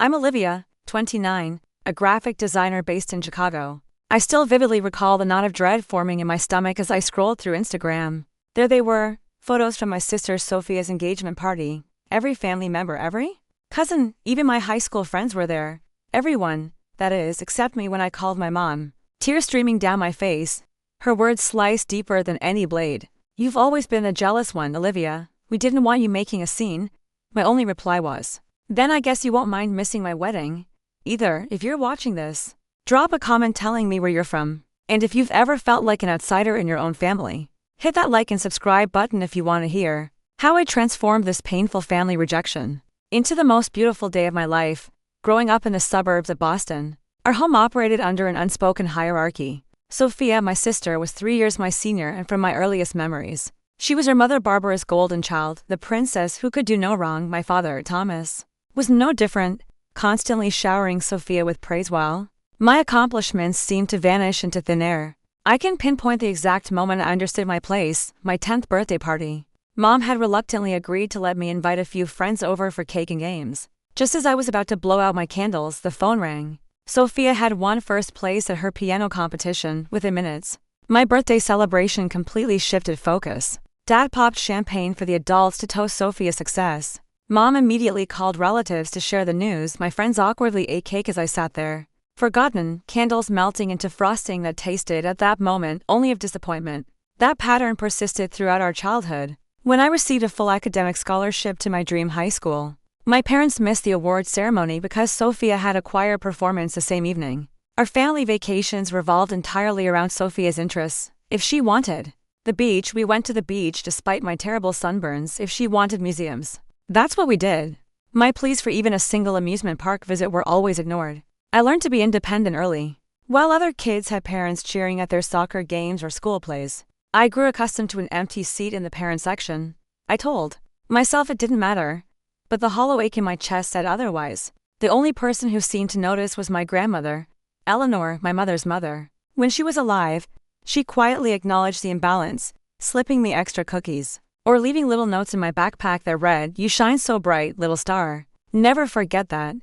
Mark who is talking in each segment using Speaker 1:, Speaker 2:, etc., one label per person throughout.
Speaker 1: I'm Olivia, 29, a graphic designer based in Chicago. I still vividly recall the knot of dread forming in my stomach as I scrolled through Instagram. There they were, photos from my sister Sophia's engagement party. Every family member, every cousin, even my high school friends were there. Everyone, that is, except me when I called my mom. Tears streaming down my face. Her words sliced deeper than any blade. "You've always been a jealous one, Olivia. We didn't want you making a scene." My only reply was, "Then I guess you won't mind missing my wedding either if you're watching this. Drop a comment telling me where you're from. And if you've ever felt like an outsider in your own family, hit that like and subscribe button if you want to hear how I transformed this painful family rejection into the most beautiful day of my life." Growing up in the suburbs of Boston, our home operated under an unspoken hierarchy. Sophia, my sister, was 3 years my senior, and from my earliest memories, she was her mother Barbara's golden child, the princess who could do no wrong. My father, Thomas, was no different, constantly showering Sophia with praise while my accomplishments seemed to vanish into thin air. I can pinpoint the exact moment I understood my place: my 10th birthday party. Mom had reluctantly agreed to let me invite a few friends over for cake and games. Just as I was about to blow out my candles, the phone rang. Sophia had won first place at her piano competition. Within minutes, my birthday celebration completely shifted focus. Dad popped champagne for the adults to toast Sophia's success. Mom immediately called relatives to share the news. My friends awkwardly ate cake as I sat there, forgotten, candles melting into frosting that tasted at that moment only of disappointment. That pattern persisted throughout our childhood. When I received a full academic scholarship to my dream high school, my parents missed the award ceremony because Sophia had a choir performance the same evening. Our family vacations revolved entirely around Sophia's interests. If she wanted the beach, we went to the beach despite my terrible sunburns. If she wanted museums, that's what we did. My pleas for even a single amusement park visit were always ignored. I learned to be independent early. While other kids had parents cheering at their soccer games or school plays, I grew accustomed to an empty seat in the parent section. I told myself it didn't matter, but the hollow ache in my chest said otherwise. The only person who seemed to notice was my grandmother, Eleanor, my mother's mother. When she was alive, she quietly acknowledged the imbalance, slipping me extra cookies, or leaving little notes in my backpack that read, "You shine so bright, little star." Never forget that.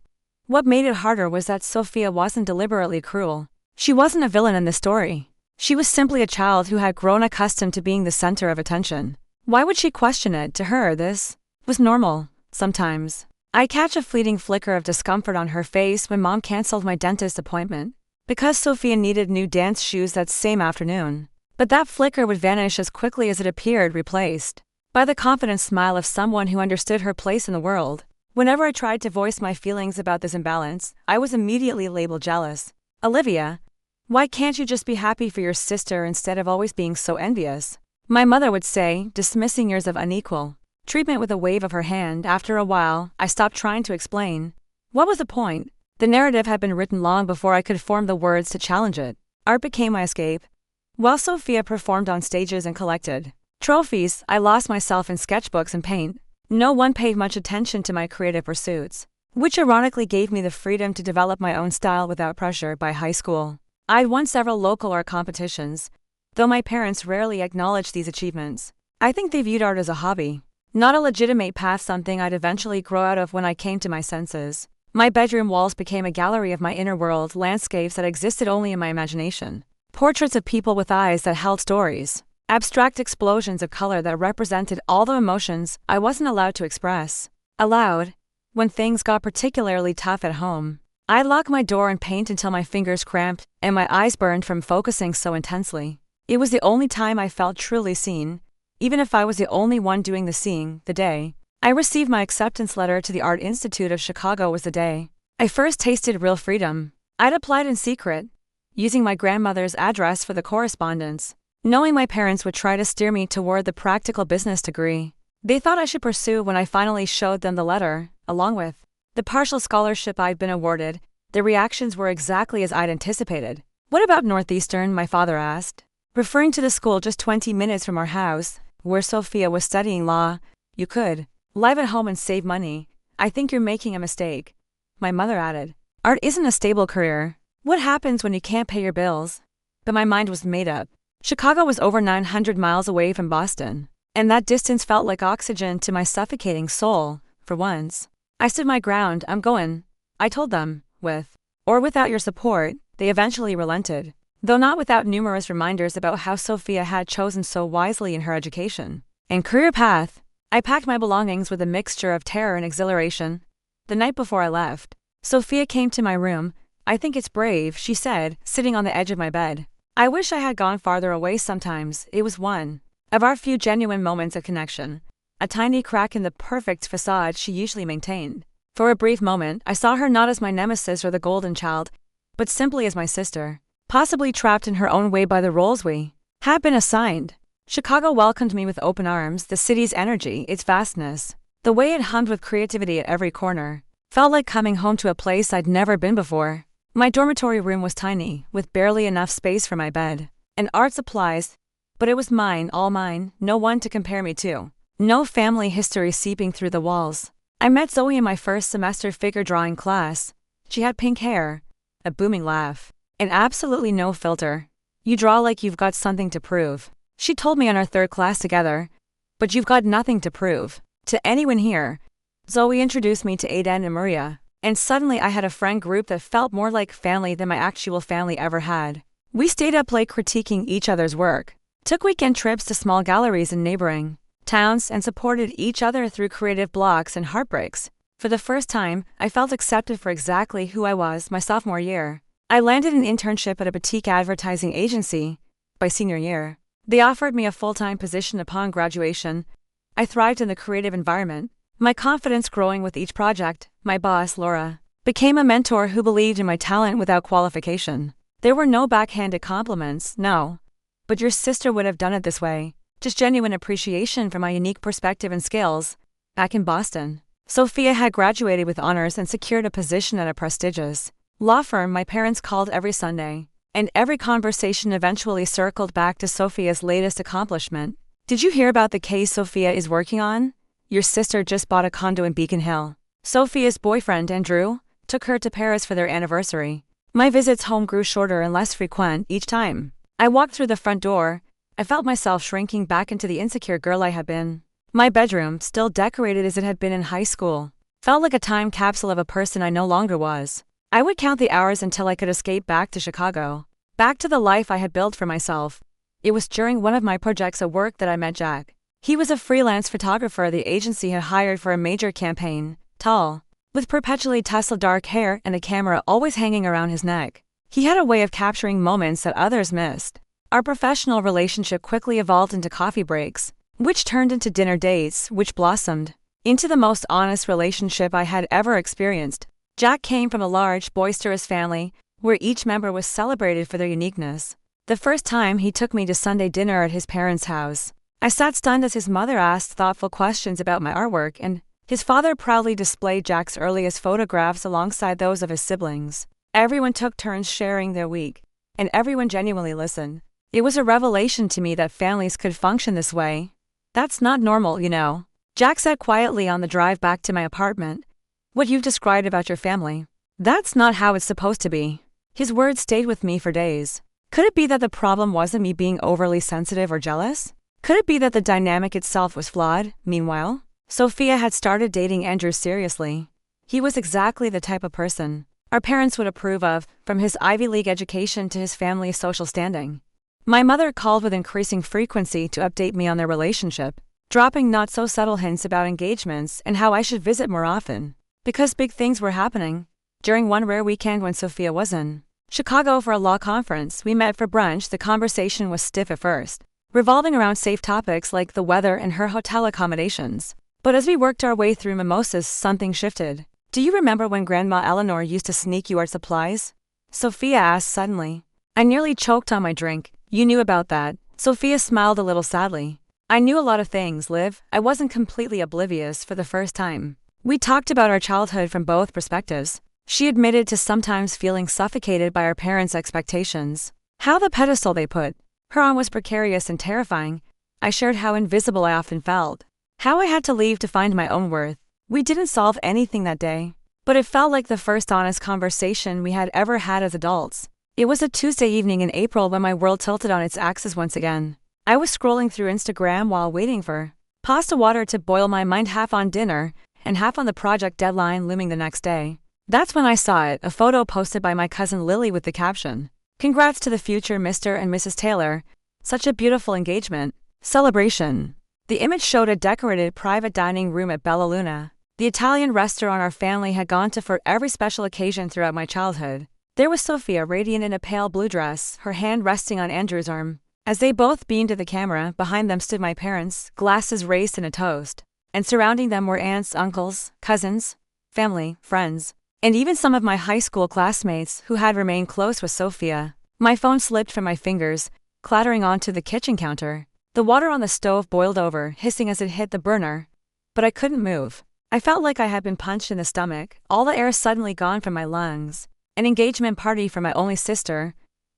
Speaker 1: What made it harder was that Sophia wasn't deliberately cruel. She wasn't a villain in the story. She was simply a child who had grown accustomed to being the center of attention. Why would she question it? To her, this was normal. Sometimes I catch a fleeting flicker of discomfort on her face when Mom canceled my dentist appointment because Sophia needed new dance shoes that same afternoon. But that flicker would vanish as quickly as it appeared, replaced by the confident smile of someone who understood her place in the world. Whenever I tried to voice my feelings about this imbalance, I was immediately labeled jealous. "Olivia, why can't you just be happy for your sister instead of always being so envious?" my mother would say, dismissing years of unequal treatment with a wave of her hand. After a while, I stopped trying to explain. What was the point? The narrative had been written long before I could form the words to challenge it. Art became my escape. While Sophia performed on stages and collected trophies, I lost myself in sketchbooks and paint. No one paid much attention to my creative pursuits, which ironically gave me the freedom to develop my own style without pressure. By high school, I'd won several local art competitions, though my parents rarely acknowledged these achievements. I think they viewed art as a hobby, not a legitimate path, something I'd eventually grow out of when I came to my senses. My bedroom walls became a gallery of my inner world, landscapes that existed only in my imagination, portraits of people with eyes that held stories, abstract explosions of color that represented all the emotions I wasn't allowed to express aloud. When things got particularly tough at home, I'd lock my door and paint until my fingers cramped and my eyes burned from focusing so intensely. It was the only time I felt truly seen, even if I was the only one doing the seeing. The day I received my acceptance letter to the Art Institute of Chicago was the day I first tasted real freedom. I'd applied in secret, using my grandmother's address for the correspondence, knowing my parents would try to steer me toward the practical business degree they thought I should pursue. When I finally showed them the letter, along with the partial scholarship I'd been awarded, the reactions were exactly as I'd anticipated. "What about Northeastern?" my father asked, referring to the school just 20 minutes from our house, where Sophia was studying law. "You could live at home and save money. I think you're making a mistake," my mother added. "Art isn't a stable career. What happens when you can't pay your bills?" But my mind was made up. Chicago was over 900 miles away from Boston, and that distance felt like oxygen to my suffocating soul. For once, I stood my ground. "I'm going." I told them, with or without your support, they eventually relented, though not without numerous reminders about how Sophia had chosen so wisely in her education and career path. I packed my belongings with a mixture of terror and exhilaration. The night before I left, Sophia came to my room. "I think it's brave," she said, sitting on the edge of my bed. I wish I had gone farther away sometimes. It was one of our few genuine moments of connection, a tiny crack in the perfect facade she usually maintained. For a brief moment, I saw her not as my nemesis or the golden child, but simply as my sister, possibly trapped in her own way by the roles we had been assigned. Chicago welcomed me with open arms. The city's energy, its vastness, the way it hummed with creativity at every corner, felt like coming home to a place I'd never been before. My dormitory room was tiny, with barely enough space for my bed and art supplies, but it was mine, all mine, no one to compare me to. No family history seeping through the walls. I met Zoe in my first semester figure drawing class. She had pink hair, a booming laugh, and absolutely no filter. "You draw like you've got something to prove," she told me on our third class together. "But you've got nothing to prove to anyone here." Zoe introduced me to Aiden and Maria, and suddenly I had a friend group that felt more like family than my actual family ever had. We stayed up late critiquing each other's work, took weekend trips to small galleries in neighboring towns, and supported each other through creative blocks and heartbreaks. For the first time, I felt accepted for exactly who I was my sophomore year. I landed an internship at a boutique advertising agency. By senior year, they offered me a full-time position upon graduation. I thrived in the creative environment, my confidence growing with each project. My boss, Laura, became a mentor who believed in my talent without qualification. There were no backhanded compliments, no. "But your sister would have done it this way." Just genuine appreciation for my unique perspective and skills. Back in Boston, Sophia had graduated with honors and secured a position at a prestigious law firm my parents called every Sunday, and every conversation eventually circled back to Sophia's latest accomplishment. "Did you hear about the case Sophia is working on? Your sister just bought a condo in Beacon Hill." Sophia's boyfriend, Andrew, took her to Paris for their anniversary. My visits home grew shorter and less frequent each time I walked through the front door. I felt myself shrinking back into the insecure girl I had been. My bedroom, still decorated as it had been in high school, felt like a time capsule of a person I no longer was. I would count the hours until I could escape back to Chicago, back to the life I had built for myself. It was during one of my projects at work that I met Jack. He was a freelance photographer the agency had hired for a major campaign, tall, with perpetually tousled dark hair and a camera always hanging around his neck. He had a way of capturing moments that others missed. Our professional relationship quickly evolved into coffee breaks, which turned into dinner dates, which blossomed into the most honest relationship I had ever experienced. Jack came from a large, boisterous family, where each member was celebrated for their uniqueness. The first time he took me to Sunday dinner at his parents' house, I sat stunned as his mother asked thoughtful questions about my artwork, and his father proudly displayed Jack's earliest photographs alongside those of his siblings. Everyone took turns sharing their week, and everyone genuinely listened. It was a revelation to me that families could function this way. "That's not normal, you know," Jack said quietly on the drive back to my apartment. "What you've described about your family, that's not how it's supposed to be." His words stayed with me for days. Could it be that the problem wasn't me being overly sensitive or jealous? Could it be that the dynamic itself was flawed? Meanwhile, Sophia had started dating Andrew seriously. He was exactly the type of person our parents would approve of, from his Ivy League education to his family's social standing. My mother called with increasing frequency to update me on their relationship, dropping not-so-subtle hints about engagements and how I should visit more often, because big things were happening. During one rare weekend when Sophia was in Chicago for a law conference, we met for brunch. The conversation was stiff at first, revolving around safe topics like the weather and her hotel accommodations. But as we worked our way through mimosas, something shifted. "Do you remember when Grandma Eleanor used to sneak you art supplies?" Sophia asked suddenly. I nearly choked on my drink. "You knew about that?" Sophia smiled a little sadly. "I knew a lot of things, Liv. I wasn't completely oblivious for the first time." We talked about our childhood from both perspectives. She admitted to sometimes feeling suffocated by our parents' expectations, how the pedestal they put her on was precarious and terrifying. I shared how invisible I often felt, how I had to leave to find my own worth. We didn't solve anything that day, but it felt like the first honest conversation we had ever had as adults. It was a Tuesday evening in April when my world tilted on its axis once again. I was scrolling through Instagram while waiting for pasta water to boil, my mind half on dinner and half on the project deadline looming the next day. That's when I saw it, a photo posted by my cousin Lily with the caption, "Congrats to the future Mr. and Mrs. Taylor. Such a beautiful engagement. Celebration." The image showed a decorated private dining room at Bella Luna, the Italian restaurant our family had gone to for every special occasion throughout my childhood. There was Sophia radiant in a pale blue dress, her hand resting on Andrew's arm. As they both beamed at the camera, behind them stood my parents, glasses raised in a toast. And surrounding them were aunts, uncles, cousins, family, friends, and even some of my high school classmates who had remained close with Sophia. My phone slipped from my fingers, clattering onto the kitchen counter. The water on the stove boiled over, hissing as it hit the burner. But I couldn't move. I felt like I had been punched in the stomach, all the air suddenly gone from my lungs. An engagement party for my only sister,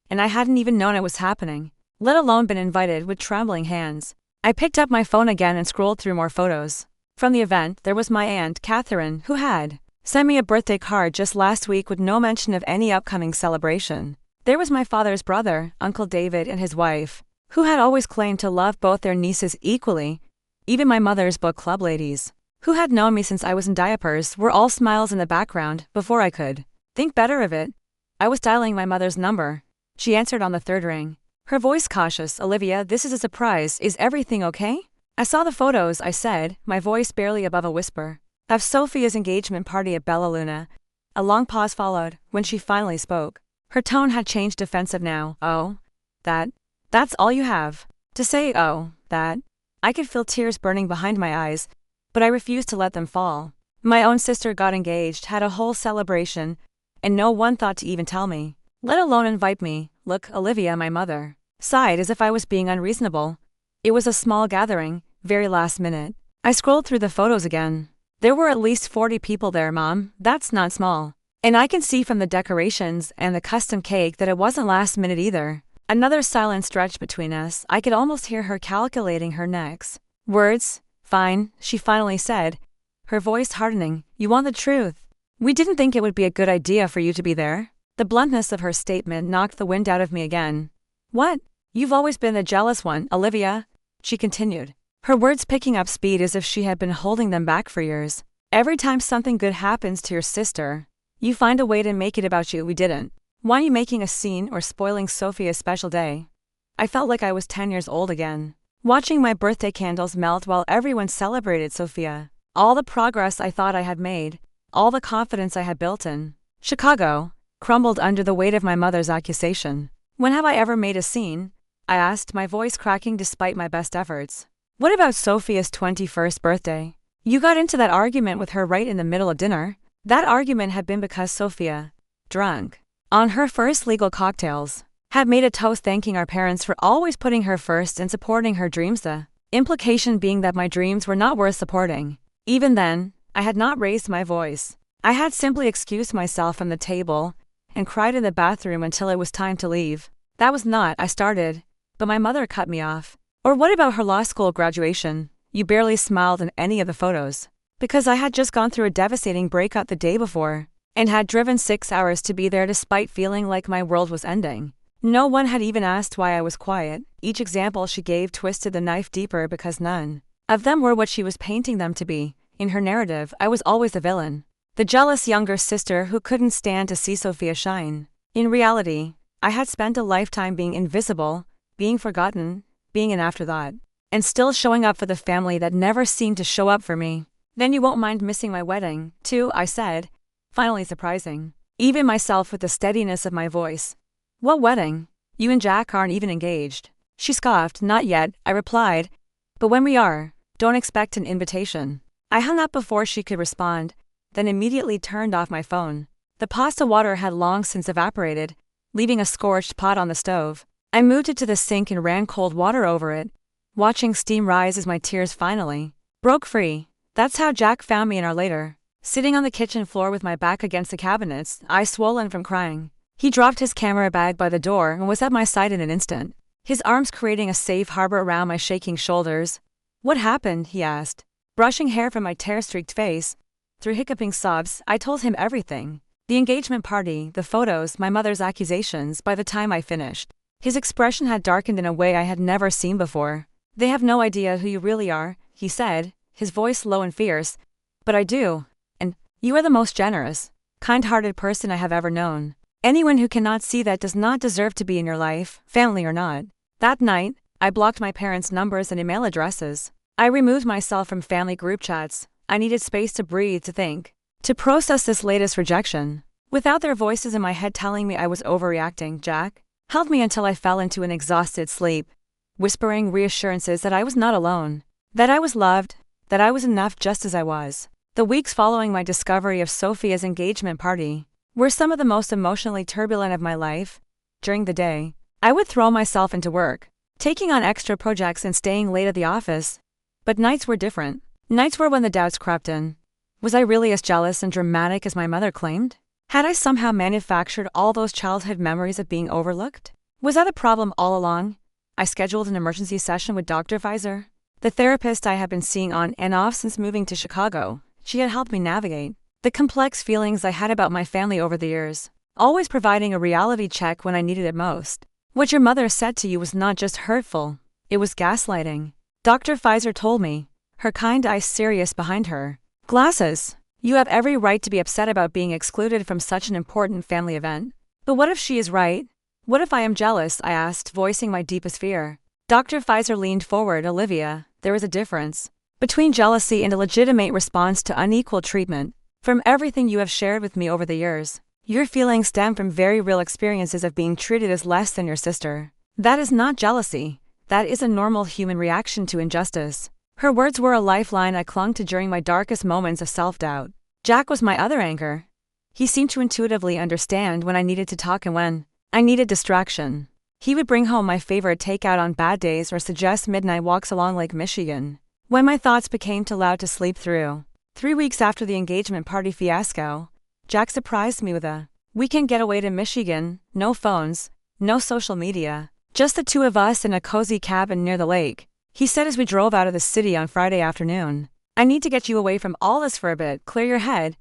Speaker 1: and I hadn't even known it was happening, let alone been invited with trembling hands. I picked up my phone again and scrolled through more photos. From the event, there was my aunt, Catherine, who had sent me a birthday card just last week with no mention of any upcoming celebration. There was my father's brother, Uncle David, and his wife, who had always claimed to love both their nieces equally. Even my mother's book club ladies, who had known me since I was in diapers, were all smiles in the background. Before I could think better of it, I was dialing my mother's number. She answered on the third ring. Her voice cautious. "Olivia, this is a surprise. Is everything okay?" "I saw the photos," I said, my voice barely above a whisper, "of Sophia's engagement party at Bella Luna." A long pause followed, when she finally spoke. Her tone had changed defensive now. "Oh, that's all you have to say? Oh, that?" I could feel tears burning behind my eyes, but I refused to let them fall. My own sister got engaged, had a whole celebration, and no one thought to even tell me, let alone invite me. "Look, Olivia," my mother sighed as if I was being unreasonable. "It was a small gathering, very last minute." I scrolled through the photos again. There were at least 40 people there, Mom. That's not small. And I can see from the decorations and the custom cake that it wasn't last minute either. Another silence stretched between us. I could almost hear her calculating her next words. "Fine," she finally said, her voice hardening. "You want the truth? We didn't think it would be a good idea for you to be there." The bluntness of her statement knocked the wind out of me again. "What? You've always been the jealous one, Olivia," she continued, her words picking up speed as if she had been holding them back for years. "Every time something good happens to your sister, you find a way to make it about you. We didn't want you making a scene or spoiling Sophia's special day." I felt like I was 10 years old again, watching my birthday candles melt while everyone celebrated Sophia. All the progress I thought I had made, all the confidence I had built in Chicago, crumbled under the weight of my mother's accusation. "When have I ever made a scene?" I asked, my voice cracking despite my best efforts. "What about Sophia's 21st birthday? You got into that argument with her right in the middle of dinner." That argument had been because Sophia, drunk on her first legal cocktails, had made a toast thanking our parents for always putting her first and supporting her dreams, the implication being that my dreams were not worth supporting. Even then, I had not raised my voice. I had simply excused myself from the table and cried in the bathroom until it was time to leave. "That was not," I started, but my mother cut me off. "Or what about her law school graduation? You barely smiled in any of the photos." Because I had just gone through a devastating breakup the day before, and had driven 6 hours to be there despite feeling like my world was ending. No one had even asked why I was quiet. Each example she gave twisted the knife deeper because none of them were what she was painting them to be. In her narrative, I was always the villain, the jealous younger sister who couldn't stand to see Sophia shine. In reality, I had spent a lifetime being invisible, being forgotten, being an afterthought, and still showing up for the family that never seemed to show up for me. "Then you won't mind missing my wedding, too," I said, finally surprising even myself with the steadiness of my voice. "What wedding? You and Jack aren't even engaged." She scoffed. "Not yet," I replied, "but when we are, don't expect an invitation." I hung up before she could respond, then immediately turned off my phone. The pasta water had long since evaporated, leaving a scorched pot on the stove. I moved it to the sink and ran cold water over it, watching steam rise as my tears finally broke free. That's how Jack found me an hour later, sitting on the kitchen floor with my back against the cabinets, eyes swollen from crying. He dropped his camera bag by the door and was at my side in an instant, his arms creating a safe harbor around my shaking shoulders. "What happened?" he asked, brushing hair from my tear-streaked face. Through hiccuping sobs, I told him everything. The engagement party, the photos, my mother's accusations. By the time I finished, his expression had darkened in a way I had never seen before. "They have no idea who you really are," he said, his voice low and fierce. "But I do. And you are the most generous, kind-hearted person I have ever known. Anyone who cannot see that does not deserve to be in your life, family or not. That night, I blocked my parents' numbers and email addresses. I removed myself from family group chats. I needed space to breathe, to think, to process this latest rejection. Without their voices in my head telling me I was overreacting, Jack held me until I fell into an exhausted sleep, whispering reassurances that I was not alone, that I was loved, that I was enough just as I was. The weeks following my discovery of Sophia's engagement party were some of the most emotionally turbulent of my life. During the day, I would throw myself into work, taking on extra projects and staying late at the office. But nights were different. Nights were when the doubts crept in. Was I really as jealous and dramatic as my mother claimed? Had I somehow manufactured all those childhood memories of being overlooked? Was that a problem all along? I scheduled an emergency session with Dr. Pfizer, the therapist I had been seeing on and off since moving to Chicago. She had helped me navigate the complex feelings I had about my family over the years, always providing a reality check when I needed it most. What your mother said to you was not just hurtful, it was gaslighting. Dr. Pfizer told me, her kind eyes serious behind her glasses. You have every right to be upset about being excluded from such an important family event. But what if she is right? What if I am jealous? I asked, voicing my deepest fear. Dr. Pfizer leaned forward. Olivia, there is a difference between jealousy and a legitimate response to unequal treatment. From everything you have shared with me over the years, your feelings stem from very real experiences of being treated as less than your sister. That is not jealousy. That is a normal human reaction to injustice. Her words were a lifeline I clung to during my darkest moments of self-doubt. Jack was my other anchor. He seemed to intuitively understand when I needed to talk and when I needed distraction. He would bring home my favorite takeout on bad days or suggest midnight walks along Lake Michigan when my thoughts became too loud to sleep through. 3 weeks after the engagement party fiasco, Jack surprised me with a weekend getaway to Michigan. No phones, no social media, just the two of us in a cozy cabin near the lake. He said as we drove out of the city on Friday afternoon, I need to get you away from all this for a bit, clear your head.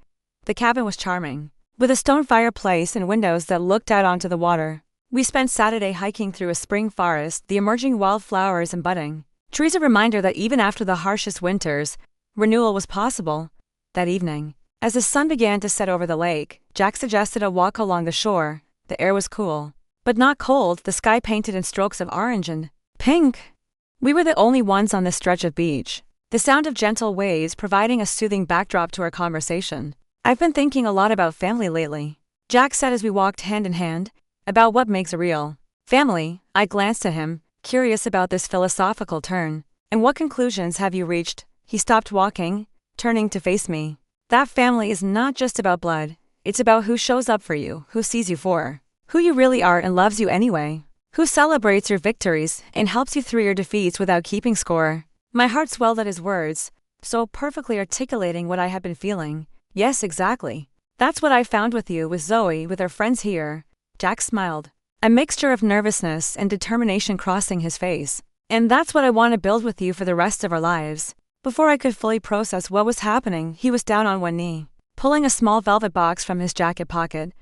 Speaker 1: The cabin was charming, with a stone fireplace and windows that looked out onto the water. We spent Saturday hiking through a spring forest, the emerging wildflowers and budding trees, a reminder that even after the harshest winters, renewal was possible. That evening, as the sun began to set over the lake, Jack suggested a walk along the shore. The air was cool, but not cold, the sky painted in strokes of orange and pink. We were the only ones on this stretch of beach, the sound of gentle waves providing a soothing backdrop to our conversation. I've been thinking a lot about family lately, Jack said as we walked hand in hand, about what makes a real family. I glanced at him, curious about this philosophical turn. And what conclusions have you reached? He stopped walking, turning to face me. That family is not just about blood, it's about who shows up for you, who sees you for who you really are and loves you anyway, who celebrates your victories and helps you through your defeats without keeping score. My heart swelled at his words, so perfectly articulating what I had been feeling. Yes, exactly. That's what I found with you, with Zoe, with our friends here. Jack smiled, a mixture of nervousness and determination crossing his face. And that's what I want to build with you for the rest of our lives. Before I could fully process what was happening, he was down on one knee, pulling a small velvet box from his jacket pocket.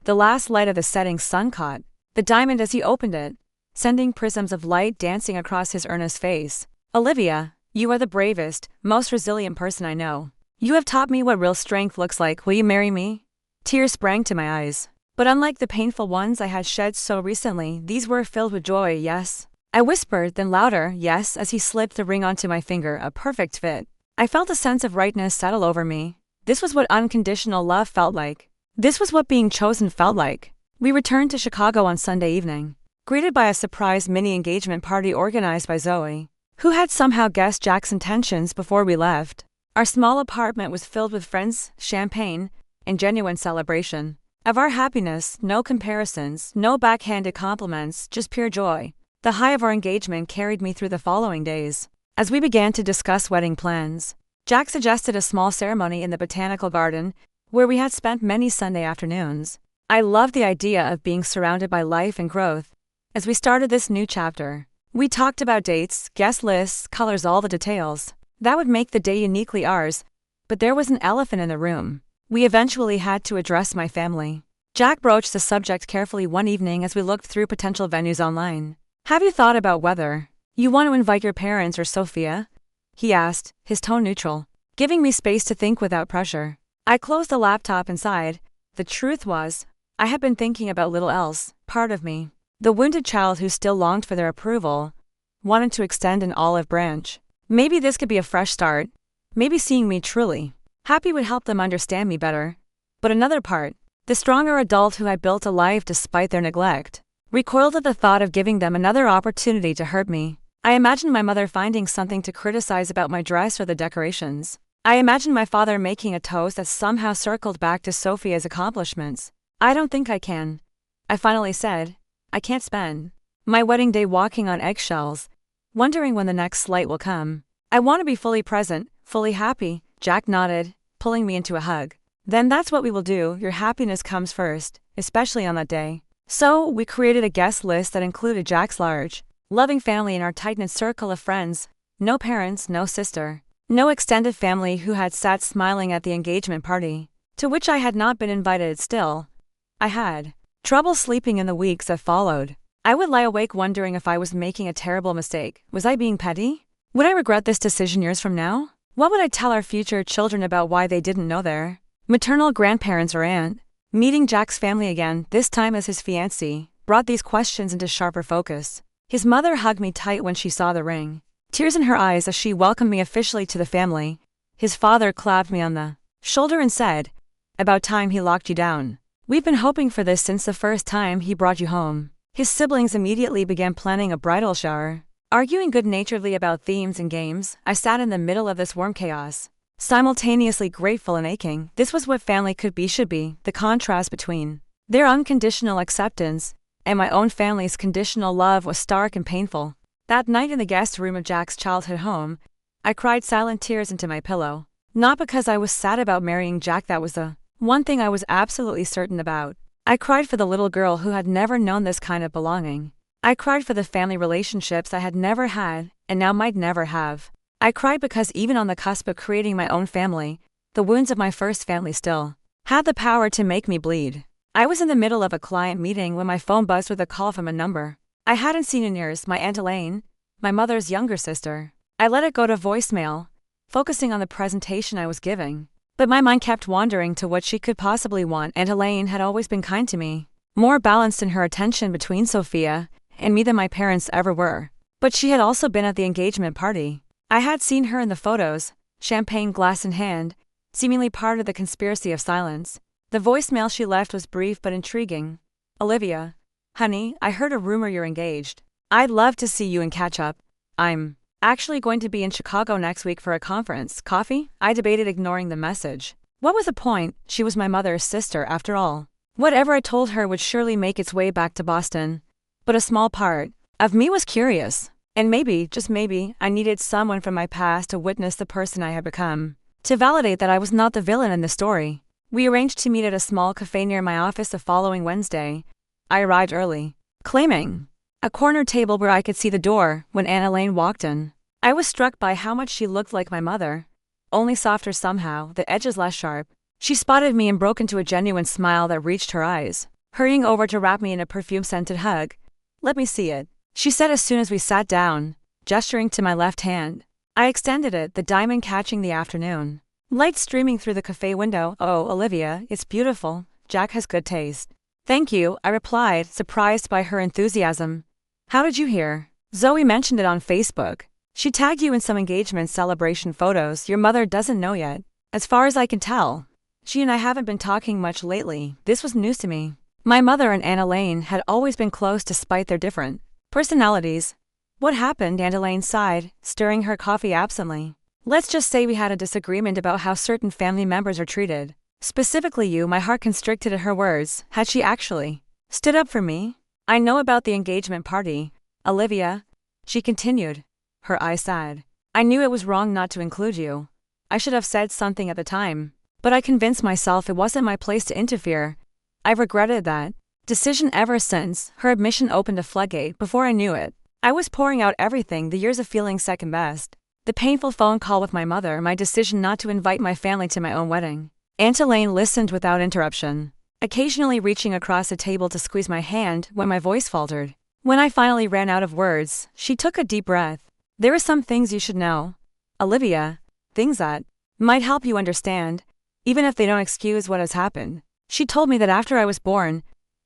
Speaker 1: The last light of the setting sun caught the diamond as he opened it, sending prisms of light dancing across his earnest face. Olivia, you are the bravest, most resilient person I know. You have taught me what real strength looks like. Will you marry me? Tears sprang to my eyes, but unlike the painful ones I had shed so recently, these were filled with joy. Yes, I whispered, then louder, yes, as he slipped the ring onto my finger, a perfect fit. I felt a sense of rightness settle over me. This was what unconditional love felt like. This was what being chosen felt like. We returned to Chicago on Sunday evening, greeted by a surprise mini-engagement party organized by Zoe, who had somehow guessed Jack's intentions before we left. Our small apartment was filled with friends, champagne, and genuine celebration. Of our happiness, no comparisons, no backhanded compliments, just pure joy. The high of our engagement carried me through the following days. As we began to discuss wedding plans, Jack suggested a small ceremony in the botanical garden, where we had spent many Sunday afternoons. I loved the idea of being surrounded by life and growth. As we started this new chapter, we talked about dates, guest lists, colors, all the details that would make the day uniquely ours. But there was an elephant in the room. We eventually had to address my family. Jack broached the subject carefully one evening as we looked through potential venues online. Have you thought about whether you want to invite your parents or Sophia? He asked, his tone neutral, giving me space to think without pressure. I closed the laptop and sighed. The truth was, I had been thinking about little else. Part of me, the wounded child who still longed for their approval, wanted to extend an olive branch. Maybe this could be a fresh start. Maybe seeing me truly happy would help them understand me better. But another part, the stronger adult who had built a life despite their neglect, recoiled at the thought of giving them another opportunity to hurt me. I imagined my mother finding something to criticize about my dress or the decorations. I imagined my father making a toast that somehow circled back to Sophia's accomplishments. I don't think I can. I finally said, I can't spend my wedding day walking on eggshells, wondering when the next slight will come. I want to be fully present, fully happy. Jack nodded, pulling me into a hug. Then that's what we will do. Your happiness comes first, especially on that day. So, we created a guest list that included Jack's large, loving family and our tight-knit circle of friends. No parents, no sister, no extended family who had sat smiling at the engagement party, to which I had not been invited. Still, I had trouble sleeping in the weeks that followed. I would lie awake wondering if I was making a terrible mistake. Was I being petty? Would I regret this decision years from now? What would I tell our future children about why they didn't know their maternal grandparents or aunt? Meeting Jack's family again, this time as his fiancée, brought these questions into sharper focus. His mother hugged me tight when she saw the ring, tears in her eyes as she welcomed me officially to the family. His father clapped me on the shoulder and said, "About time he locked you down. We've been hoping for this since the first time he brought you home." His siblings immediately began planning a bridal shower, arguing good-naturedly about themes and games. I sat in the middle of this warm chaos, simultaneously grateful and aching. This was what family could be, should be, the contrast between their unconditional acceptance and my own family's conditional love was stark and painful. That night in the guest room of Jack's childhood home, I cried silent tears into my pillow. Not because I was sad about marrying Jack, that was the one thing I was absolutely certain about. I cried for the little girl who had never known this kind of belonging. I cried for the family relationships I had never had and now might never have. I cried because even on the cusp of creating my own family, the wounds of my first family still had the power to make me bleed. I was in the middle of a client meeting when my phone buzzed with a call from a number I hadn't seen in years, my Aunt Elaine, my mother's younger sister. I let it go to voicemail, focusing on the presentation I was giving. But my mind kept wandering to what she could possibly want. Aunt Elaine had always been kind to me, more balanced in her attention between Sophia and me than my parents ever were. But she had also been at the engagement party. I had seen her in the photos, champagne glass in hand, seemingly part of the conspiracy of silence. The voicemail she left was brief but intriguing. "Olivia, honey, I heard a rumor you're engaged. I'd love to see you and catch up. I'm actually going to be in Chicago next week for a conference. Coffee?" I debated ignoring the message. What was the point? She was my mother's sister, after all. Whatever I told her would surely make its way back to Boston. But a small part of me was curious. And maybe, just maybe, I needed someone from my past to witness the person I had become, to validate that I was not the villain in the story. We arranged to meet at a small cafe near my office the following Wednesday. I arrived early, claiming a corner table where I could see the door when Aunt Elaine walked in. I was struck by how much she looked like my mother, only softer somehow, the edges less sharp. She spotted me and broke into a genuine smile that reached her eyes, hurrying over to wrap me in a perfume-scented hug. "Let me see it," she said as soon as we sat down, gesturing to my left hand. I extended it, the diamond catching the afternoon light streaming through the cafe window. "Oh, Olivia, it's beautiful. Jack has good taste." "Thank you," I replied, surprised by her enthusiasm. "How did you hear?" "Zoe mentioned it on Facebook. She tagged you in some engagement celebration photos. Your mother doesn't know yet, as far as I can tell. She and I haven't been talking much lately." This was news to me. My mother and Aunt Elaine had always been close despite their different personalities. "What happened?" Aunt Elaine sighed, stirring her coffee absently. "Let's just say we had a disagreement about how certain family members are treated. Specifically you." My heart constricted at her words. Had she actually stood up for me? "I know about the engagement party, Olivia," she continued, her eyes sad. "I knew it was wrong not to include you. I should have said something at the time, but I convinced myself it wasn't my place to interfere. I've regretted that decision ever since." Her admission opened a floodgate. Before I knew it, I was pouring out everything, the years of feeling second best, the painful phone call with my mother, my decision not to invite my family to my own wedding. Aunt Elaine listened without interruption, occasionally reaching across the table to squeeze my hand when my voice faltered. When I finally ran out of words, she took a deep breath. "There are some things you should know, Olivia, things that might help you understand, even if they don't excuse what has happened. She told me that after I was born,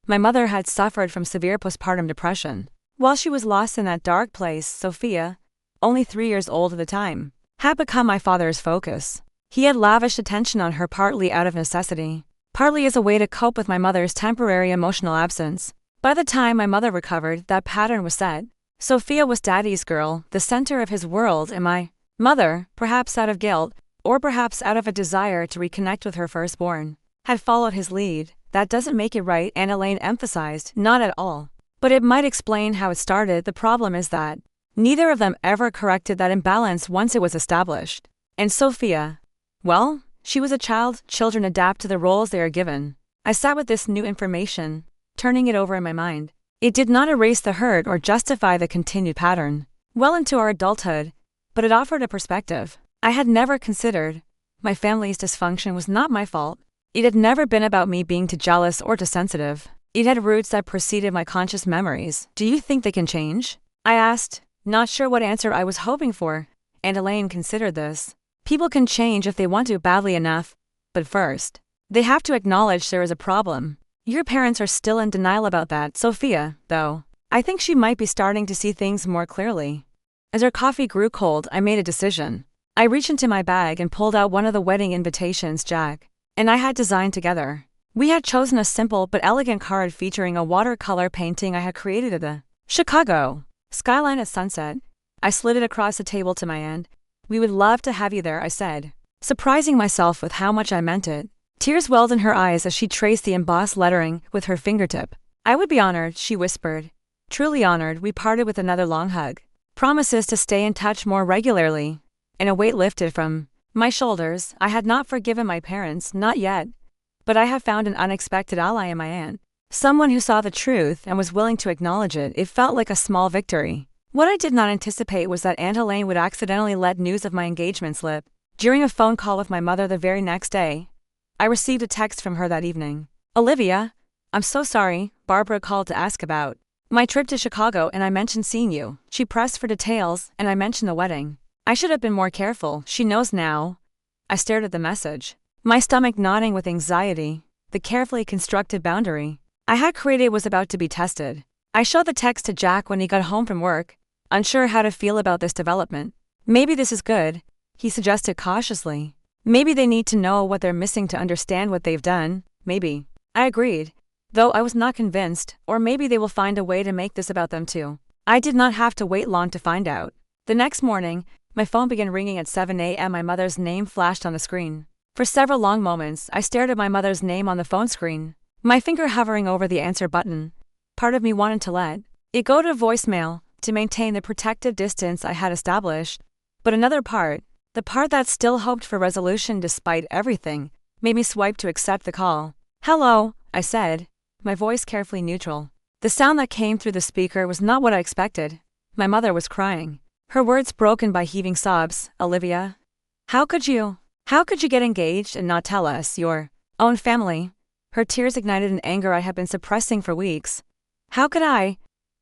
Speaker 1: my mother had suffered from severe postpartum depression. While she was lost in that dark place, Sophia, only 3 years old at the time, had become my father's focus. He had lavished attention on her partly out of necessity, partly as a way to cope with my mother's temporary emotional absence. By the time my mother recovered, that pattern was set. Sophia was Daddy's girl, the center of his world, and my mother, perhaps out of guilt, or perhaps out of a desire to reconnect with her firstborn, had followed his lead. That doesn't make it right, Aunt Elaine emphasized, not at all. But it might explain how it started. The problem is that neither of them ever corrected that imbalance once it was established. And Sophia, well, she was a child. Children adapt to the roles they are given. I sat with this new information, turning it over in my mind. It did not erase the hurt or justify the continued pattern well into our adulthood, but it offered a perspective I had never considered. My family's dysfunction was not my fault. It had never been about me being too jealous or too sensitive. It had roots that preceded my conscious memories. Do you think they can change? I asked, not sure what answer I was hoping for. Aunt Elaine considered this. People can change if they want to badly enough, but first, they have to acknowledge there is a problem. Your parents are still in denial about that. Sophia, though, I think she might be starting to see things more clearly. As our coffee grew cold, I made a decision. I reached into my bag and pulled out one of the wedding invitations Jack and I had designed together. We had chosen a simple but elegant card featuring a watercolor painting I had created of the Chicago skyline at sunset. I slid it across the table to my aunt. We would love to have you there, I said, surprising myself with how much I meant it. Tears welled in her eyes as she traced the embossed lettering with her fingertip. I would be honored, she whispered. Truly honored. We parted with another long hug. Promises to stay in touch more regularly. And a weight lifted from my shoulders. I had not forgiven my parents, not yet. But I have found an unexpected ally in my aunt. Someone who saw the truth and was willing to acknowledge it. It felt like a small victory. What I did not anticipate was that Aunt Elaine would accidentally let news of my engagement slip. During a phone call with my mother the very next day, I received a text from her that evening. Olivia, I'm so sorry, Barbara called to ask about my trip to Chicago and I mentioned seeing you. She pressed for details and I mentioned the wedding. I should have been more careful. She knows now. I stared at the message, my stomach knotting with anxiety. The carefully constructed boundary I had created was about to be tested. I showed the text to Jack when he got home from work, unsure how to feel about this development. Maybe this is good, he suggested cautiously. Maybe they need to know what they're missing to understand what they've done. Maybe. I agreed, though I was not convinced, or maybe they will find a way to make this about them too. I did not have to wait long to find out. The next morning, my phone began ringing at 7 a.m. My mother's name flashed on the screen. For several long moments, I stared at my mother's name on the phone screen, my finger hovering over the answer button. Part of me wanted to let it go to voicemail, to maintain the protective distance I had established, but another part, the part that still hoped for resolution despite everything, made me swipe to accept the call. Hello, I said, my voice carefully neutral. The sound that came through the speaker was not what I expected. My mother was crying, her words broken by heaving sobs. Olivia, how could you get engaged and not tell us, your own family? Her tears ignited an anger I had been suppressing for weeks. How could I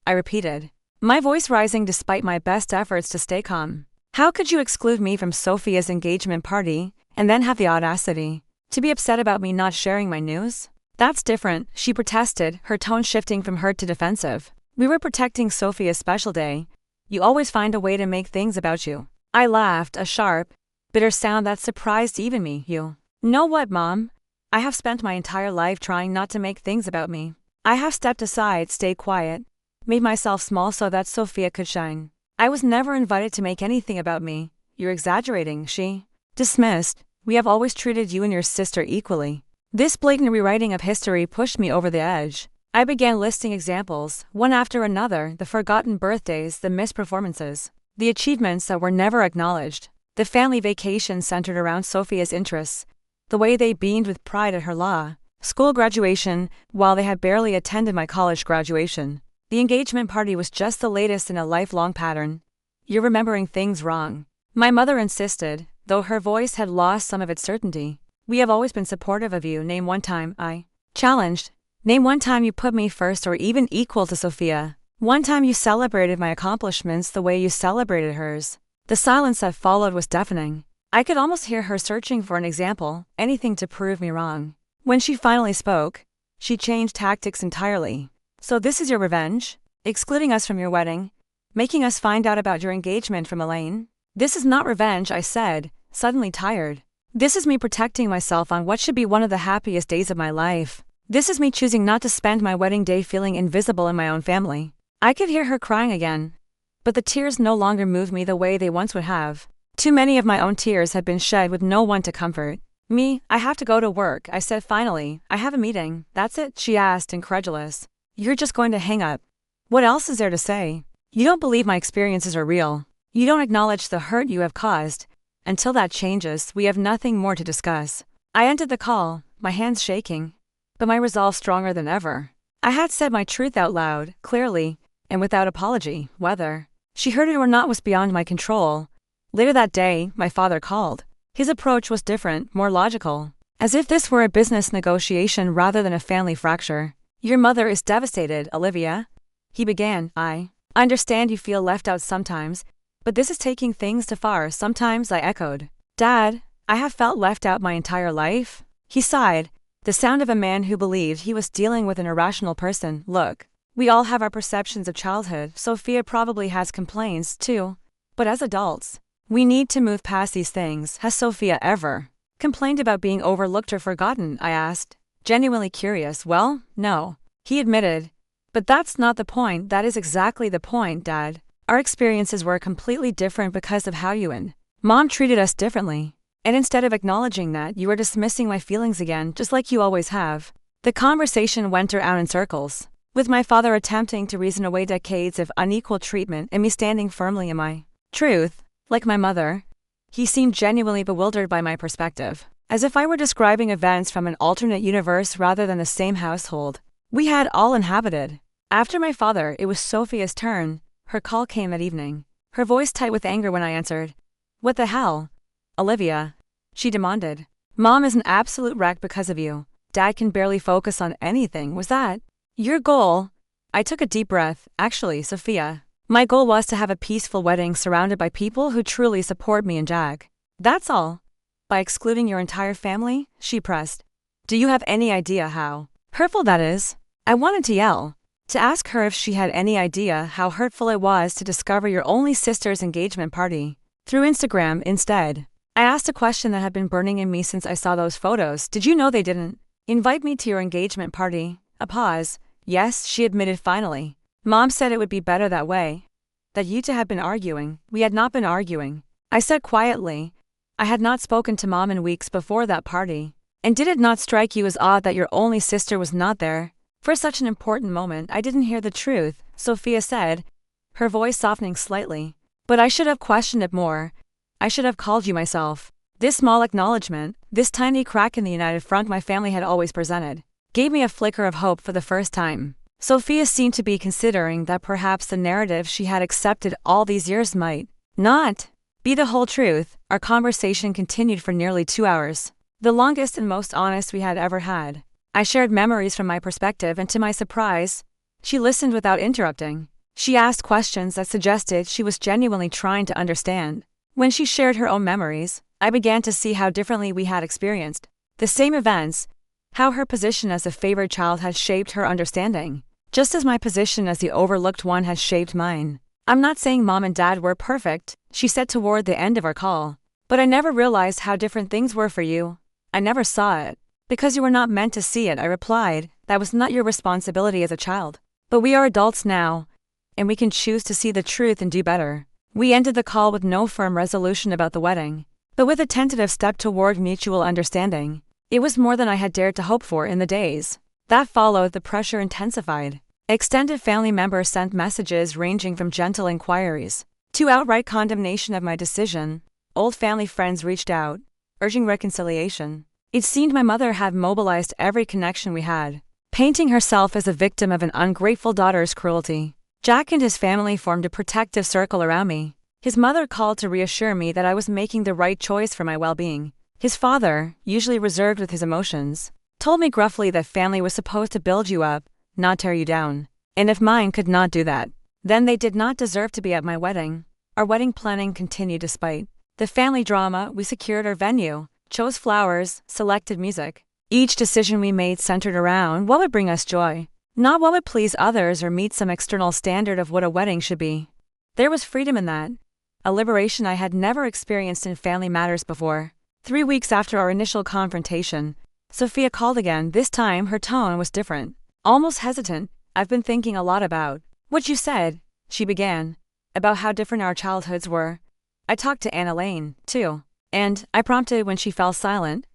Speaker 1: repeated, my voice rising despite my best efforts to stay calm. How could you exclude me from Sophia's engagement party, and then have the audacity to be upset about me not sharing my news? That's different, she protested, her tone shifting from hurt to defensive. We were protecting Sophia's special day. You always find a way to make things about you. I laughed, a sharp, bitter sound that surprised even me. You know what, Mom? I have spent my entire life trying not to make things about me. I have stepped aside, stayed quiet, made myself small so that Sophia could shine. I was never invited to make anything about me. You're exaggerating, she dismissed. We have always treated you and your sister equally. This blatant rewriting of history pushed me over the edge. I began listing examples, one after another, the forgotten birthdays, the missed performances, the achievements that were never acknowledged, the family vacation centered around Sophia's interests, the way they beamed with pride at her law school graduation, while they had barely attended my college graduation. The engagement party was just the latest in a lifelong pattern. You're remembering things wrong, my mother insisted, though her voice had lost some of its certainty. We have always been supportive of you. Name one time, I challenged. Name one time you put me first or even equal to Sophia. One time you celebrated my accomplishments the way you celebrated hers. The silence that followed was deafening. I could almost hear her searching for an example, anything to prove me wrong. When she finally spoke, she changed tactics entirely. "So this is your revenge? Excluding us from your wedding? Making us find out about your engagement from Elaine?" "This is not revenge," I said, suddenly tired. "This is me protecting myself on what should be one of the happiest days of my life. This is me choosing not to spend my wedding day feeling invisible in my own family." I could hear her crying again, but the tears no longer moved me the way they once would have. Too many of my own tears had been shed with no one to comfort me. "I have to go to work," I said finally. "I have a meeting." "That's it?" she asked, incredulous. "You're just going to hang up? What else is there to say? You don't believe my experiences are real. You don't acknowledge the hurt you have caused. Until that changes, we have nothing more to discuss." I ended the call, my hands shaking, but my resolve stronger than ever. I had said my truth out loud, clearly, and without apology. Whether she heard it or not was beyond my control. Later that day, my father called. His approach was different, more logical, as if this were a business negotiation rather than a family fracture. "Your mother is devastated, Olivia," he began. "I understand you feel left out sometimes, but this is taking things too far." "Sometimes," I echoed. "Dad, I have felt left out my entire life." He sighed, the sound of a man who believed he was dealing with an irrational person. "Look, we all have our perceptions of childhood. Sophia probably has complaints, too. But as adults, we need to move past these things." "Has Sophia ever complained about being overlooked or forgotten?" I asked, genuinely curious. "Well, no," he admitted. "But that's not the point." "That is exactly the point, Dad. Our experiences were completely different because of how you and Mom treated us differently. And instead of acknowledging that, you are dismissing my feelings again, just like you always have." The conversation went around in circles, with my father attempting to reason away decades of unequal treatment and me standing firmly in my truth. Like my mother, he seemed genuinely bewildered by my perspective, as if I were describing events from an alternate universe rather than the same household we had all inhabited. After my father, it was Sophia's turn. Her call came that evening, her voice tight with anger when I answered. "What the hell, Olivia?" she demanded. "Mom is an absolute wreck because of you. Dad can barely focus on anything. Was that your goal?" I took a deep breath. "Actually, Sophia, my goal was to have a peaceful wedding surrounded by people who truly support me and Jack. That's all." "By excluding your entire family?" she pressed. "Do you have any idea how hurtful that is?" I wanted to yell, to ask her if she had any idea how hurtful it was to discover your only sister's engagement party through Instagram instead. I asked a question that had been burning in me since I saw those photos. "Did you know they didn't invite me to your engagement party?" A pause. "Yes," she admitted finally. "Mom said it would be better that way. That you two had been arguing." "We had not been arguing," I said quietly. "I had not spoken to Mom in weeks before that party." "And did it not strike you as odd that your only sister was not there for such an important moment?" "I didn't hear the truth," Sophia said, her voice softening slightly. "But I should have questioned it more. I should have called you myself." This small acknowledgement, this tiny crack in the united front my family had always presented, gave me a flicker of hope for the first time. Sophia seemed to be considering that perhaps the narrative she had accepted all these years might not be the whole truth. Our conversation continued for nearly 2 hours, the longest and most honest we had ever had. I shared memories from my perspective, and to my surprise, she listened without interrupting. She asked questions that suggested she was genuinely trying to understand. When she shared her own memories, I began to see how differently we had experienced the same events, how her position as a favored child had shaped her understanding, just as my position as the overlooked one had shaped mine. "I'm not saying Mom and Dad were perfect," she said toward the end of our call, "but I never realized how different things were for you. I never saw it. Because you were not meant to see it," I replied. "That was not your responsibility as a child. But we are adults now, and we can choose to see the truth and do better." We ended the call with no firm resolution about the wedding, but with a tentative step toward mutual understanding. It was more than I had dared to hope for. In the days that followed, the pressure intensified. Extended family members sent messages ranging from gentle inquiries to outright condemnation of my decision. Old family friends reached out, urging reconciliation. It seemed my mother had mobilized every connection we had, painting herself as a victim of an ungrateful daughter's cruelty. Jack and his family formed a protective circle around me. His mother called to reassure me that I was making the right choice for my well-being. His father, usually reserved with his emotions, told me gruffly that family was supposed to build you up, not tear you down. And if mine could not do that, then they did not deserve to be at my wedding. Our wedding planning continued despite the family drama. We secured our venue, chose flowers, selected music, Each decision we made centered around what would bring us joy, not what would please others or meet some external standard of what a wedding should be. There was freedom in that, a liberation I had never experienced in family matters before. 3 weeks after our initial confrontation, Sophia called again. This time her tone was different, almost hesitant. "I've been thinking a lot about what you said," she began, "about how different our childhoods were. I talked to Anna Lane, too, and I prompted when she fell silent.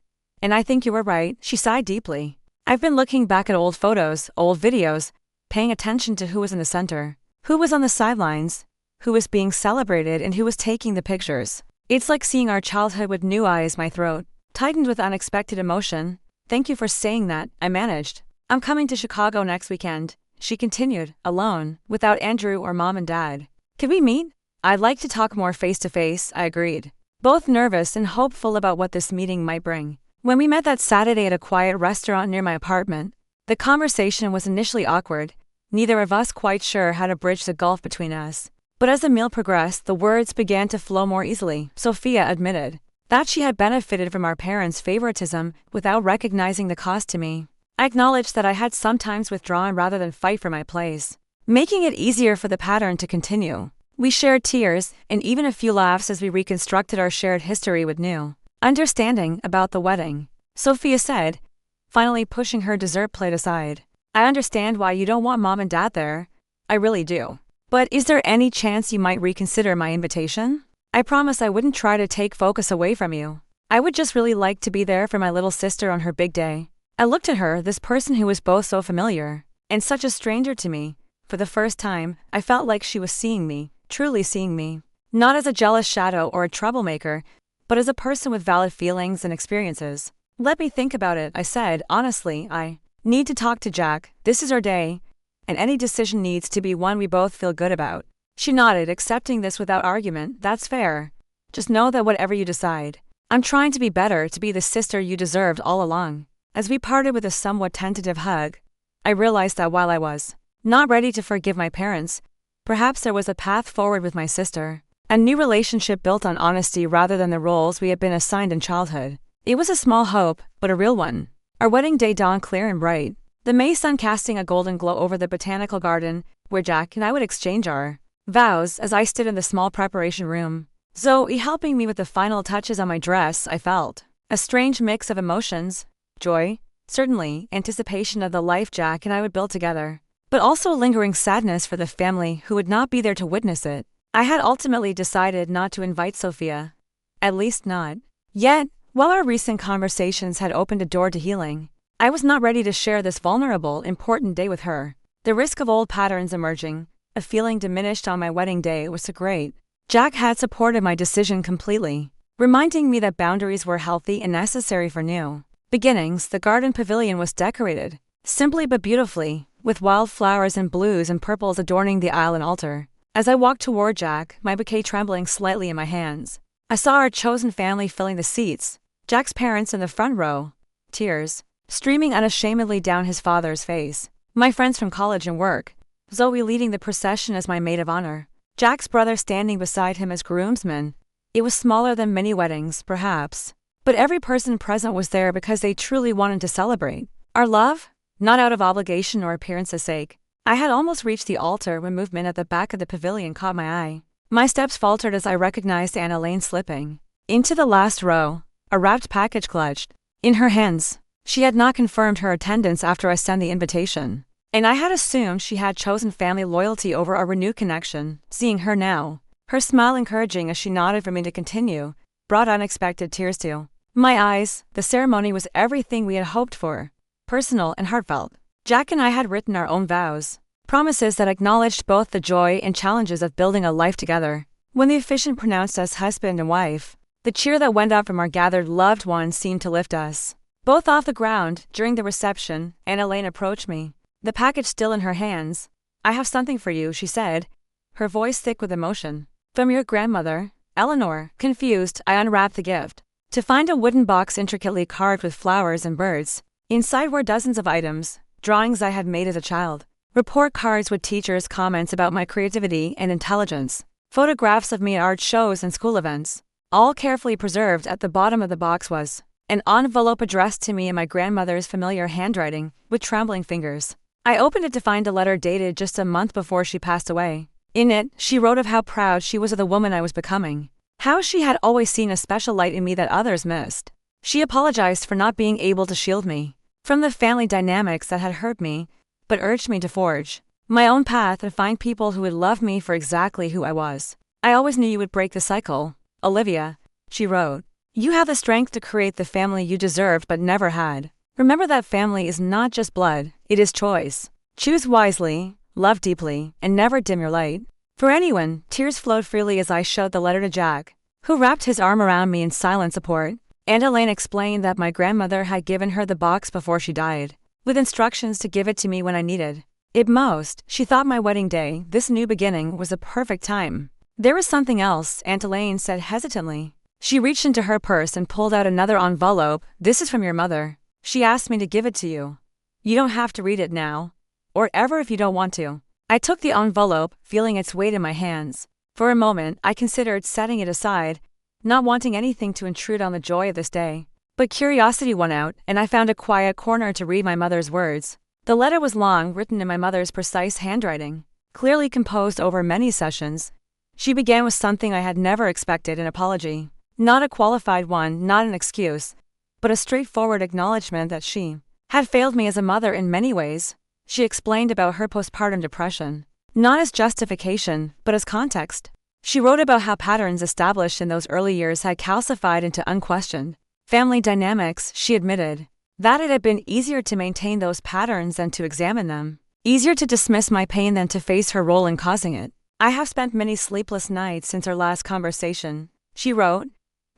Speaker 1: And I think you were right." She sighed deeply. "I've been looking back at old photos, old videos, paying attention to who was in the center, who was on the sidelines, who was being celebrated, and who was taking the pictures. It's like seeing our childhood with new eyes." My throat tightened with unexpected emotion. "Thank you for saying that," I managed. "I'm coming to Chicago next weekend," she continued, "alone, without Andrew or Mom and Dad. Could we meet?" "I'd like to talk more face to face," I agreed, both nervous and hopeful about what this meeting might bring. When we met that Saturday at a quiet restaurant near my apartment, the conversation was initially awkward, neither of us quite sure how to bridge the gulf between us. But as the meal progressed, the words began to flow more easily. Sophia admitted that she had benefited from our parents' favoritism without recognizing the cost to me. I acknowledged that I had sometimes withdrawn rather than fight for my place, making it easier for the pattern to continue. We shared tears and even a few laughs as we reconstructed our shared history with new understanding about the wedding. Sophia said, finally pushing her dessert plate aside, "I understand why you don't want Mom and Dad there. I really do. But is there any chance you might reconsider my invitation? I promise I wouldn't try to take focus away from you. I would just really like to be there for my little sister on her big day." I looked at her, this person who was both so familiar and such a stranger to me. For the first time, I felt like she was seeing me, truly seeing me. Not as a jealous shadow or a troublemaker, but as a person with valid feelings and experiences. "Let me think about it," I said. "Honestly, I need to talk to Jack. This is our day, and any decision needs to be one we both feel good about." She nodded, accepting this without argument. "That's fair. Just know that whatever you decide, I'm trying to be better, to be the sister you deserved all along." As we parted with a somewhat tentative hug, I realized that while I was not ready to forgive my parents, perhaps there was a path forward with my sister. A new relationship built on honesty rather than the roles we had been assigned in childhood. It was a small hope, but a real one. Our wedding day dawned clear and bright, the May sun casting a golden glow over the botanical garden, where Jack and I would exchange our vows. As I stood in the small preparation room, Zoe helping me with the final touches on my dress, I felt a strange mix of emotions. Joy, certainly, anticipation of the life Jack and I would build together, but also a lingering sadness for the family who would not be there to witness it. I had ultimately decided not to invite Sophia, at least not yet. While our recent conversations had opened a door to healing, I was not ready to share this vulnerable, important day with her. The risk of old patterns emerging, a feeling diminished on my wedding day, was so great. Jack had supported my decision completely, reminding me that boundaries were healthy and necessary for new beginnings. The garden pavilion was decorated, simply but beautifully, with wildflowers in blues and purples adorning the aisle and altar. As I walked toward Jack, my bouquet trembling slightly in my hands, I saw our chosen family filling the seats, Jack's parents in the front row, tears streaming unashamedly down his father's face, my friends from college and work, Zoe leading the procession as my maid of honor, Jack's brother standing beside him as groomsman. It was smaller than many weddings, perhaps, but every person present was there because they truly wanted to celebrate our love, not out of obligation or appearance's sake. I had almost reached the altar when movement at the back of the pavilion caught my eye. My steps faltered as I recognized Anna Lane slipping into the last row, a wrapped package clutched in her hands. She had not confirmed her attendance after I sent the invitation, and I had assumed she had chosen family loyalty over our renewed connection. Seeing her now, her smile encouraging as she nodded for me to continue, brought unexpected tears to my eyes. The ceremony was everything we had hoped for, personal and heartfelt. Jack and I had written our own vows, promises that acknowledged both the joy and challenges of building a life together. When the officiant pronounced us husband and wife, the cheer that went up from our gathered loved ones seemed to lift us both off the ground. During the reception, Anna Lane approached me, the package still in her hands. "I have something for you," she said, her voice thick with emotion. "From your grandmother, Eleanor." Confused, I unwrapped the gift, to find a wooden box intricately carved with flowers and birds. Inside were dozens of items, drawings I had made as a child, report cards with teachers' comments about my creativity and intelligence, photographs of me at art shows and school events. All carefully preserved. At the bottom of the box was An envelope addressed to me in my grandmother's familiar handwriting, with trembling fingers. I opened it to find a letter dated just a month before she passed away. In it, she wrote of how proud she was of the woman I was becoming. How she had always seen a special light in me that others missed. She apologized for not being able to shield me from the family dynamics that had hurt me, but urged me to forge my own path and find people who would love me for exactly who I was. I always knew you would break the cycle, Olivia, she wrote. You have the strength to create the family you deserved but never had. Remember that family is not just blood, it is choice. Choose wisely, love deeply, and never dim your light. For anyone, tears flowed freely as I showed the letter to Jack, who wrapped his arm around me in silent support. Aunt Elaine explained that my grandmother had given her the box before she died, with instructions to give it to me when I needed it most. She thought my wedding day, this new beginning, was a perfect time. There was something else, Aunt Elaine said hesitantly. She reached into her purse and pulled out another envelope. This is from your mother. She asked me to give it to you. You don't have to read it now, or ever if you don't want to. I took the envelope, feeling its weight in my hands. For a moment, I considered setting it aside, not wanting anything to intrude on the joy of this day. But curiosity won out, and I found a quiet corner to read my mother's words. The letter was long, written in my mother's precise handwriting, clearly composed over many sessions. She began with something I had never expected, an apology. Not a qualified one, not an excuse, but a straightforward acknowledgement that she had failed me as a mother in many ways. She explained about her postpartum depression, not as justification, but as context. She wrote about how patterns established in those early years had calcified into unquestioned family dynamics. She admitted that it had been easier to maintain those patterns than to examine them, easier to dismiss my pain than to face her role in causing it. I have spent many sleepless nights since our last conversation, she wrote,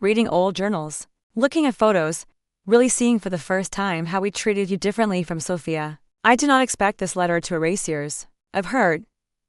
Speaker 1: reading old journals, looking at photos, really seeing for the first time how we treated you differently from Sophia. I do not expect this letter to erase years of hurt,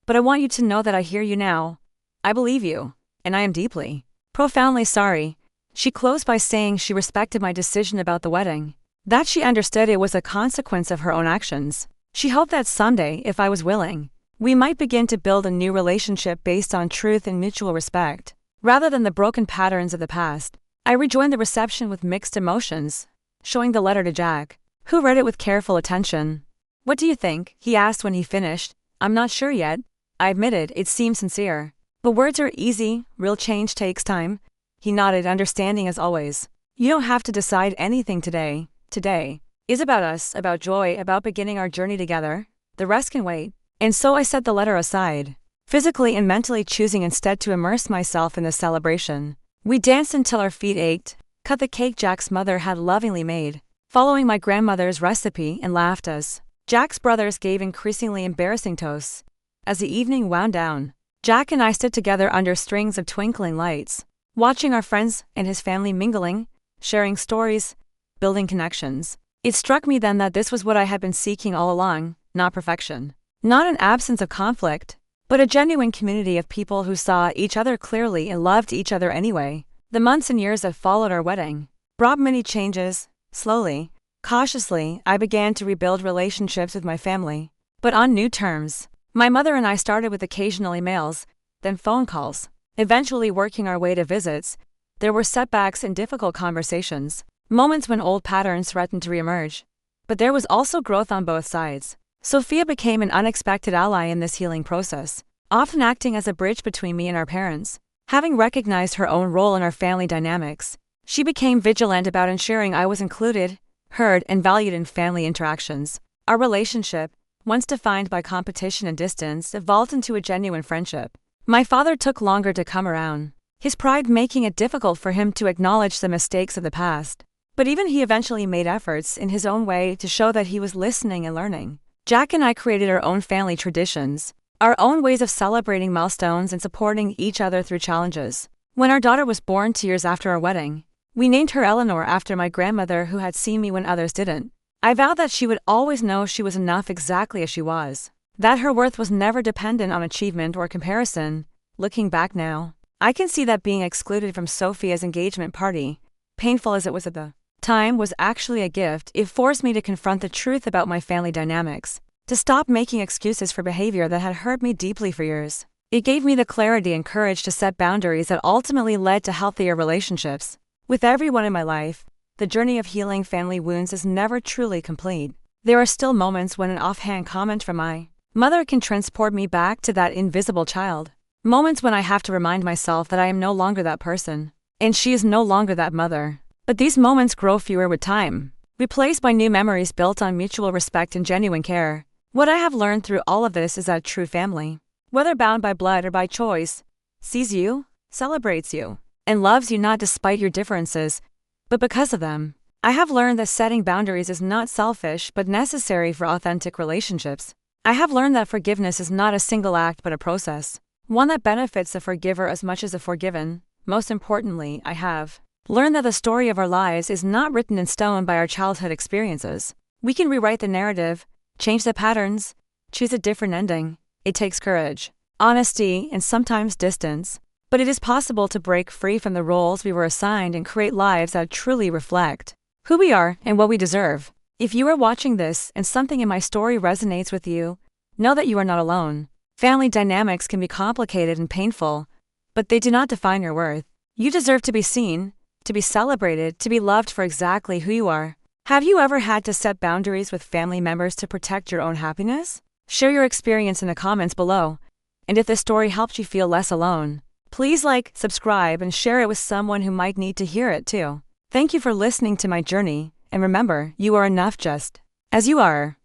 Speaker 1: but I want you to know that I hear you now. I believe you, and I am deeply, profoundly sorry. She closed by saying she respected my decision about the wedding, that she understood it was a consequence of her own actions. She hoped that someday, if I was willing, we might begin to build a new relationship based on truth and mutual respect, rather than the broken patterns of the past. I rejoined the reception with mixed emotions, showing the letter to Jack, who read it with careful attention. What do you think? He asked when he finished. I'm not sure yet. I admitted it seemed sincere. But words are easy, real change takes time. He nodded, understanding as always. You don't have to decide anything today. Today is about us, about joy, about beginning our journey together. The rest can wait. And so I set the letter aside, physically and mentally choosing instead to immerse myself in the celebration. We danced until our feet ached, cut the cake Jack's mother had lovingly made, following my grandmother's recipe, and laughed as Jack's brothers gave increasingly embarrassing toasts. As the evening wound down, Jack and I stood together under strings of twinkling lights, watching our friends and his family mingling, sharing stories, building connections. It struck me then that this was what I had been seeking all along, not perfection, not an absence of conflict, but a genuine community of people who saw each other clearly and loved each other anyway. The months and years that followed our wedding brought many changes. Slowly, cautiously, I began to rebuild relationships with my family, but on new terms. My mother and I started with occasional emails, then phone calls, eventually working our way to visits. There were setbacks and difficult conversations, moments when old patterns threatened to reemerge. But there was also growth on both sides. Sophia became an unexpected ally in this healing process, often acting as a bridge between me and our parents. Having recognized her own role in our family dynamics, she became vigilant about ensuring I was included, heard, and valued in family interactions. Our relationship, once defined by competition and distance, evolved into a genuine friendship. My father took longer to come around, his pride making it difficult for him to acknowledge the mistakes of the past. But even he eventually made efforts in his own way to show that he was listening and learning. Jack and I created our own family traditions, our own ways of celebrating milestones and supporting each other through challenges. When our daughter was born 2 years after our wedding, we named her Eleanor after my grandmother who had seen me when others didn't. I vowed that she would always know she was enough exactly as she was, that her worth was never dependent on achievement or comparison. Looking back now, I can see that being excluded from Sophia's engagement party, painful as it was at the time, was actually a gift. It forced me to confront the truth about my family dynamics, to stop making excuses for behavior that had hurt me deeply for years. It gave me the clarity and courage to set boundaries that ultimately led to healthier relationships with everyone in my life. the journey of healing family wounds is never truly complete. There are still moments when an offhand comment from my mother can transport me back to that invisible child. Moments when I have to remind myself that I am no longer that person, and she is no longer that mother. But these moments grow fewer with time, replaced by new memories built on mutual respect and genuine care. What I have learned through all of this is that true family, whether bound by blood or by choice, sees you, celebrates you, and loves you not despite your differences, but because of them. I have learned that setting boundaries is not selfish but necessary for authentic relationships. I have learned that forgiveness is not a single act but a process, one that benefits the forgiver as much as the forgiven. Most importantly, I have learned that the story of our lives is not written in stone by our childhood experiences. We can rewrite the narrative, change the patterns, choose a different ending. It takes courage, honesty, and sometimes distance, but it is possible to break free from the roles we were assigned and create lives that truly reflect who we are and what we deserve. If you are watching this and something in my story resonates with you, know that you are not alone. Family dynamics can be complicated and painful, but they do not define your worth. You deserve to be seen, to be celebrated, to be loved for exactly who you are. Have you ever had to set boundaries with family members to protect your own happiness? Share your experience in the comments below. And if this story helped you feel less alone, please like, subscribe, and share it with someone who might need to hear it too. Thank you for listening to my journey, and remember, you are enough just as you are.